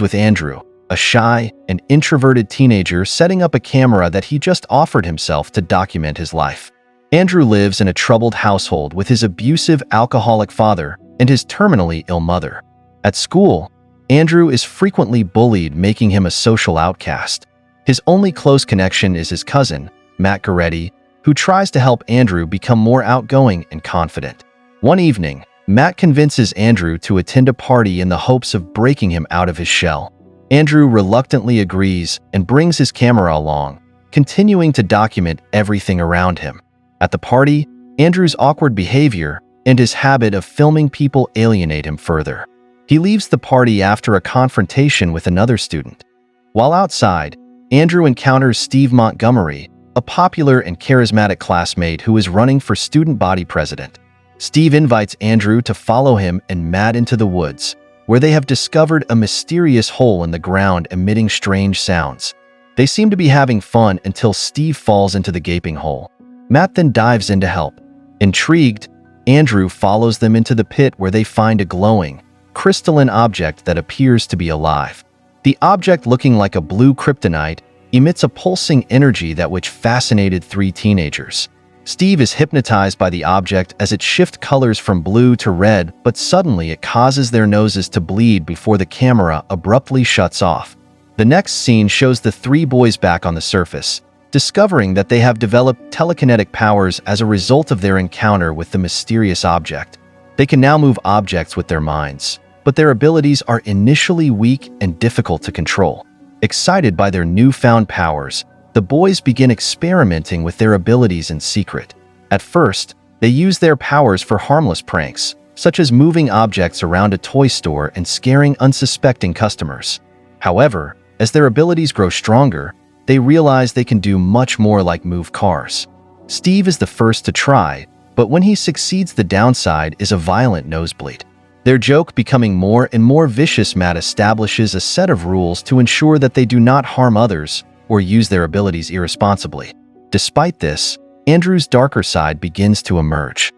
with Andrew, a shy and introverted teenager setting up a camera that he just offered himself to document his life. Andrew lives in a troubled household with his abusive alcoholic father and his terminally ill mother. At school, Andrew is frequently bullied, making him a social outcast. His only close connection is his cousin, Matt Goretti, who tries to help Andrew become more outgoing and confident. One evening, Matt convinces Andrew to attend a party in the hopes of breaking him out of his shell. Andrew reluctantly agrees and brings his camera along, continuing to document everything around him. At the party, Andrew's awkward behavior and his habit of filming people alienate him further. He leaves the party after a confrontation with another student. While outside, Andrew encounters Steve Montgomery, a popular and charismatic classmate who is running for student body president. Steve invites Andrew to follow him and Matt into the woods, where they have discovered a mysterious hole in the ground emitting strange sounds. They seem to be having fun until Steve falls into the gaping hole. Matt then dives in to help. Intrigued, Andrew follows them into the pit where they find a glowing, crystalline object that appears to be alive. The object, looking like a blue kryptonite, emits a pulsing energy that which fascinated three teenagers. Steve is hypnotized by the object as it shifts colors from blue to red, but suddenly it causes their noses to bleed before the camera abruptly shuts off. The next scene shows the three boys back on the surface, discovering that they have developed telekinetic powers as a result of their encounter with the mysterious object. They can now move objects with their minds, but their abilities are initially weak and difficult to control. Excited by their newfound powers, the boys begin experimenting with their abilities in secret. At first, they use their powers for harmless pranks, such as moving objects around a toy store and scaring unsuspecting customers. However, as their abilities grow stronger, they realize they can do much more, like move cars. Steve is the first to try, but when he succeeds, the downside is a violent nosebleed. Their joke becoming more and more vicious, Matt establishes a set of rules to ensure that they do not harm others or use their abilities irresponsibly. Despite this, Andrew's darker side begins to emerge.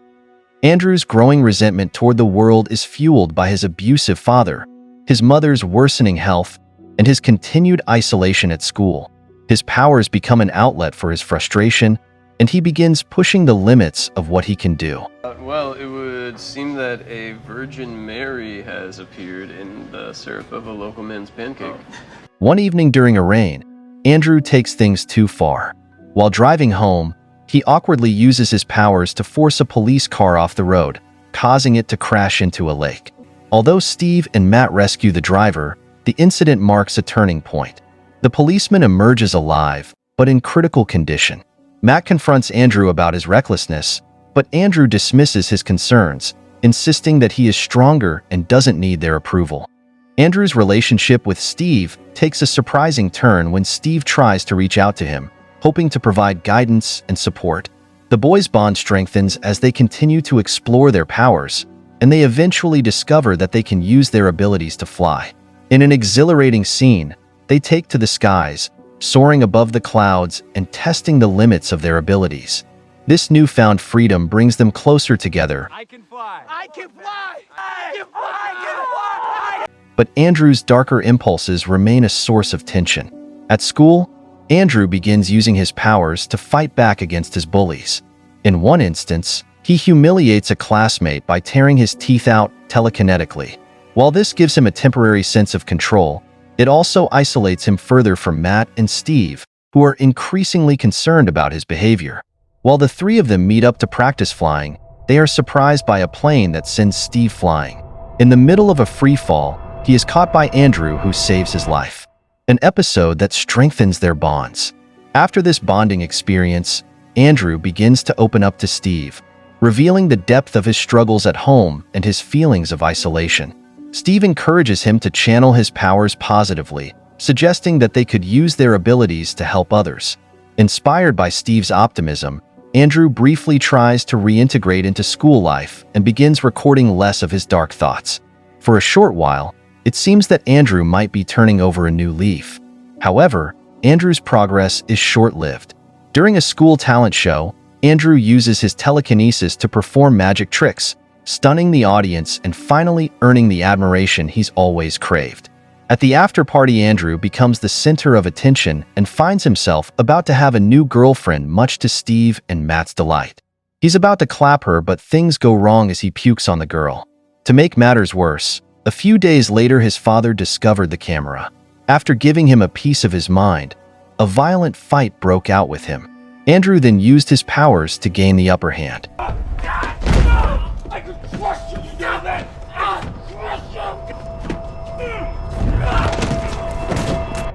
Andrew's growing resentment toward the world is fueled by his abusive father, his mother's worsening health, and his continued isolation at school. His powers become an outlet for his frustration, and he begins pushing the limits of what he can do. Well, it would seem that a Virgin Mary has appeared in the syrup of a local man's pancake. One evening during a rain, Andrew takes things too far. While driving home, he awkwardly uses his powers to force a police car off the road, causing it to crash into a lake. Although Steve and Matt rescue the driver, the incident marks a turning point. The policeman emerges alive, but in critical condition. Matt confronts Andrew about his recklessness, but Andrew dismisses his concerns, insisting that he is stronger and doesn't need their approval. Andrew's relationship with Steve takes a surprising turn when Steve tries to reach out to him, hoping to provide guidance and support. The boys' bond strengthens as they continue to explore their powers, and they eventually discover that they can use their abilities to fly. In an exhilarating scene, they take to the skies, soaring above the clouds and testing the limits of their abilities. This newfound freedom brings them closer together. I can fly! I can fly! I can fly! I can fly! But Andrew's darker impulses remain a source of tension. At school, Andrew begins using his powers to fight back against his bullies. In one instance, he humiliates a classmate by tearing his teeth out telekinetically. While this gives him a temporary sense of control, it also isolates him further from Matt and Steve, who are increasingly concerned about his behavior. While the three of them meet up to practice flying, they are surprised by a plane that sends Steve flying. In the middle of a free fall, he is caught by Andrew, who saves his life. An episode that strengthens their bonds. After this bonding experience, Andrew begins to open up to Steve, revealing the depth of his struggles at home and his feelings of isolation. Steve encourages him to channel his powers positively, suggesting that they could use their abilities to help others. Inspired by Steve's optimism, Andrew briefly tries to reintegrate into school life and begins recording less of his dark thoughts. For a short while, it seems that Andrew might be turning over a new leaf. However, Andrew's progress is short-lived. During a school talent show, Andrew uses his telekinesis to perform magic tricks, stunning the audience and finally earning the admiration he's always craved. At the after-party, Andrew becomes the center of attention and finds himself about to have a new girlfriend, much to Steve and Matt's delight. He's about to clap her, but things go wrong as he pukes on the girl. To make matters worse, a few days later his father discovered the camera. After giving him a piece of his mind, a violent fight broke out with him. Andrew then used his powers to gain the upper hand. I could crush you, you know that? Crush you!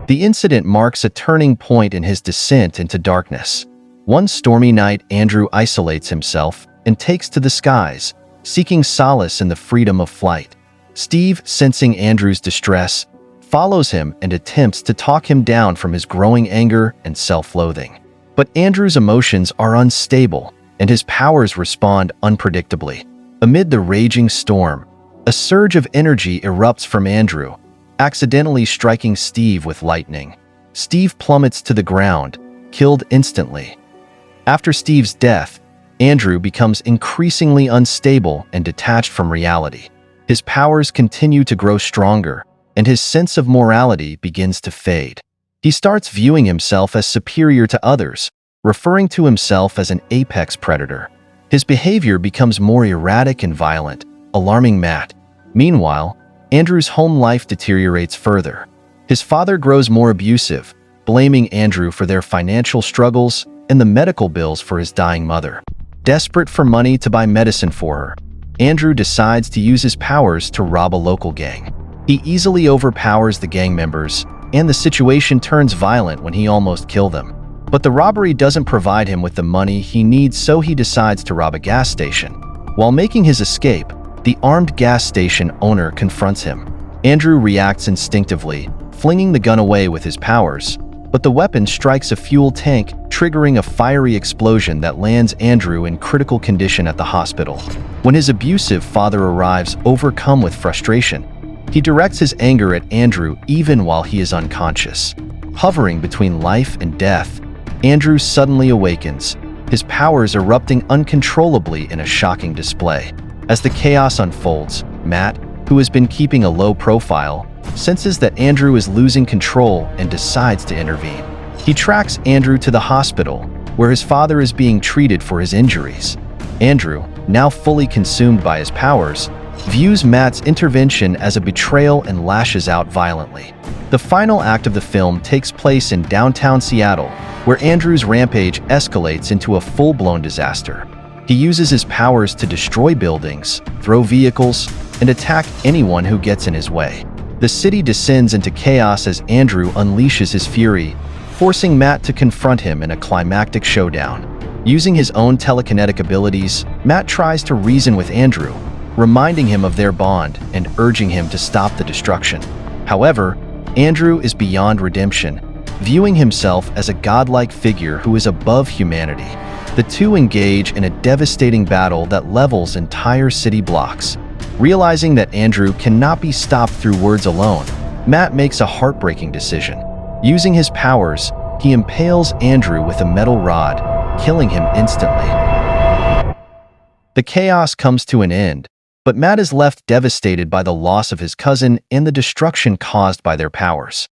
The incident marks a turning point in his descent into darkness. One stormy night, Andrew isolates himself and takes to the skies, seeking solace in the freedom of flight. Steve, sensing Andrew's distress, follows him and attempts to talk him down from his growing anger and self-loathing. But Andrew's emotions are unstable, and his powers respond unpredictably. Amid the raging storm, a surge of energy erupts from Andrew, accidentally striking Steve with lightning. Steve plummets to the ground, killed instantly. After Steve's death, Andrew becomes increasingly unstable and detached from reality. His powers continue to grow stronger, and his sense of morality begins to fade. He starts viewing himself as superior to others, referring to himself as an apex predator. His behavior becomes more erratic and violent, alarming Matt. Meanwhile, Andrew's home life deteriorates further. His father grows more abusive, blaming Andrew for their financial struggles and the medical bills for his dying mother. Desperate for money to buy medicine for her, Andrew decides to use his powers to rob a local gang. He easily overpowers the gang members, and the situation turns violent when he almost kills them. But the robbery doesn't provide him with the money he needs, so he decides to rob a gas station. While making his escape, the armed gas station owner confronts him. Andrew reacts instinctively, flinging the gun away with his powers, but the weapon strikes a fuel tank, triggering a fiery explosion that lands Andrew in critical condition at the hospital. When his abusive father arrives, overcome with frustration, he directs his anger at Andrew even while he is unconscious. Hovering between life and death, Andrew suddenly awakens, his powers erupting uncontrollably in a shocking display. As the chaos unfolds, Matt, who has been keeping a low profile, senses that Andrew is losing control and decides to intervene. He tracks Andrew to the hospital, where his father is being treated for his injuries. Andrew, now fully consumed by his powers, views Matt's intervention as a betrayal and lashes out violently. The final act of the film takes place in downtown Seattle, where Andrew's rampage escalates into a full-blown disaster. He uses his powers to destroy buildings, throw vehicles, and attack anyone who gets in his way. The city descends into chaos as Andrew unleashes his fury, forcing Matt to confront him in a climactic showdown. Using his own telekinetic abilities, Matt tries to reason with Andrew, reminding him of their bond and urging him to stop the destruction. However, Andrew is beyond redemption, viewing himself as a godlike figure who is above humanity. The two engage in a devastating battle that levels entire city blocks. Realizing that Andrew cannot be stopped through words alone, Matt makes a heartbreaking decision. Using his powers, he impales Andrew with a metal rod, killing him instantly. The chaos comes to an end, but Matt is left devastated by the loss of his cousin and the destruction caused by their powers.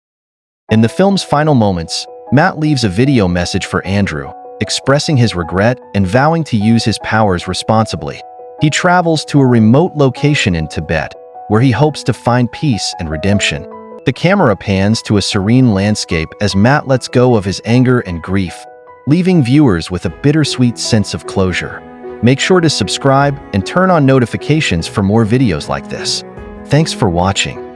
In the film's final moments, Matt leaves a video message for Andrew, expressing his regret and vowing to use his powers responsibly. He travels to a remote location in Tibet, where he hopes to find peace and redemption. The camera pans to a serene landscape as Matt lets go of his anger and grief, leaving viewers with a bittersweet sense of closure. Make sure to subscribe and turn on notifications for more videos like this. Thanks for watching.